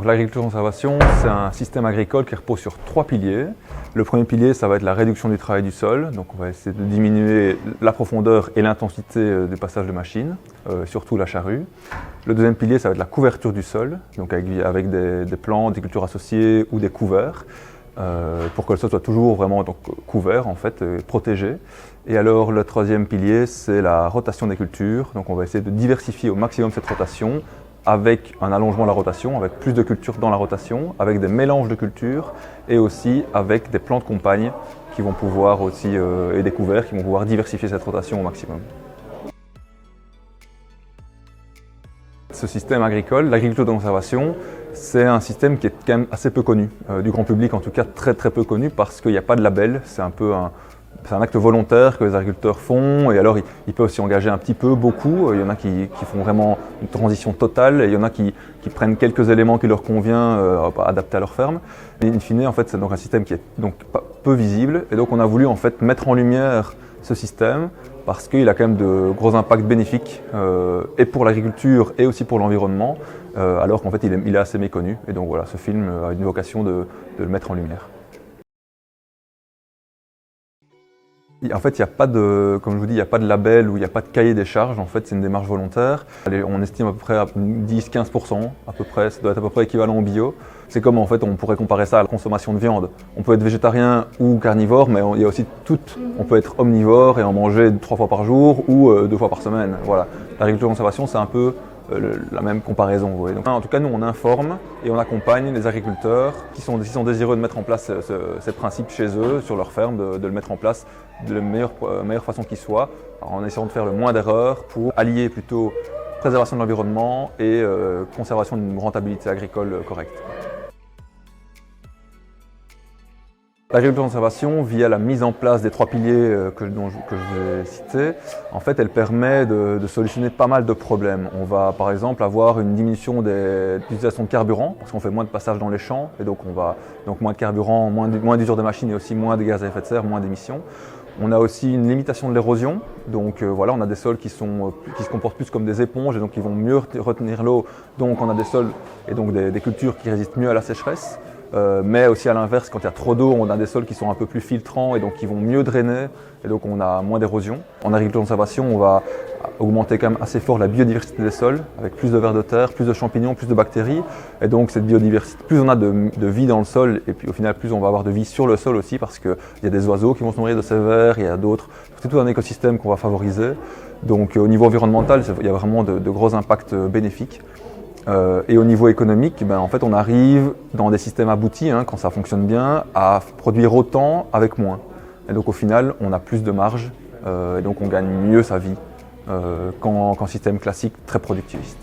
Donc l'agriculture de conservation, c'est un système agricole qui repose sur 3 piliers. Le premier pilier, ça va être la réduction du travail du sol. Donc on va essayer de diminuer la profondeur et l'intensité du passage de machines, surtout la charrue. Le deuxième pilier, ça va être la couverture du sol, donc avec des plantes, des cultures associées ou des couverts, pour que le sol soit toujours vraiment couvert, en fait, protégé. Et alors le troisième pilier, c'est la rotation des cultures. Donc on va essayer de diversifier au maximum cette rotation, avec un allongement de la rotation, avec plus de cultures dans la rotation, avec des mélanges de cultures et aussi avec des plantes compagnes qui vont pouvoir aussi, et des couverts qui vont pouvoir diversifier cette rotation au maximum. Ce système agricole, l'agriculture de conservation, c'est un système qui est quand même assez peu connu, du grand public en tout cas très peu connu parce qu'il n'y a pas de label, c'est un acte volontaire que les agriculteurs font et alors ils peuvent s'y engager un petit peu, beaucoup. Il y en a qui font vraiment une transition totale et il y en a qui prennent quelques éléments qui leur conviennent adaptés à leur ferme. Mais in fine, en fait, c'est donc un système qui est donc peu visible et donc on a voulu en fait mettre en lumière ce système parce qu'il a quand même de gros impacts bénéfiques et pour l'agriculture et aussi pour l'environnement alors qu'en fait il est assez méconnu et donc voilà, ce film a une vocation de le mettre en lumière. En fait, il n'y a pas de, comme je vous dis, il n'y a pas de label ou il n'y a pas de cahier des charges. En fait, c'est une démarche volontaire. On estime à peu près à 10-15%, à peu près. Ça doit être à peu près équivalent au bio. C'est comme en fait, on pourrait comparer ça à la consommation de viande. On peut être végétarien ou carnivore, mais il y a aussi on peut être omnivore et en manger 3 fois par jour ou 2 fois par semaine. Voilà. L'agriculture de conservation, c'est un peu la même comparaison. Vous voyez. Donc, en tout cas, nous, on informe et on accompagne les agriculteurs qui sont désireux de mettre en place ces principes chez eux, sur leur ferme, de le mettre en place de la meilleure façon qui soit, en essayant de faire le moins d'erreurs pour allier plutôt préservation de l'environnement et conservation d'une rentabilité agricole correcte. L'agriculture de conservation, via la mise en place des 3 piliers que je vous ai cités, en fait, elle permet de solutionner pas mal de problèmes. On va par exemple avoir une diminution de l'utilisation de carburant, parce qu'on fait moins de passages dans les champs, et donc moins de carburant, moins d'usure des machines et aussi moins de gaz à effet de serre, moins d'émissions. On a aussi une limitation de l'érosion, donc voilà, on a des sols qui se comportent plus comme des éponges et donc qui vont mieux retenir l'eau, donc on a des sols et donc des cultures qui résistent mieux à la sécheresse. Mais aussi à l'inverse, quand il y a trop d'eau, on a des sols qui sont un peu plus filtrants et donc qui vont mieux drainer et donc on a moins d'érosion. En agriculture de conservation, on va augmenter quand même assez fort la biodiversité des sols avec plus de vers de terre, plus de champignons, plus de bactéries et donc cette biodiversité, plus on a de vie dans le sol et puis au final plus on va avoir de vie sur le sol aussi parce qu'il y a des oiseaux qui vont se nourrir de ces vers, il y a d'autres, c'est tout un écosystème qu'on va favoriser. Donc au niveau environnemental, il y a vraiment de gros impacts bénéfiques. Et au niveau économique, en fait, on arrive dans des systèmes aboutis, quand ça fonctionne bien, à produire autant avec moins. Et donc au final, on a plus de marge et donc on gagne mieux sa vie qu'en système classique très productiviste.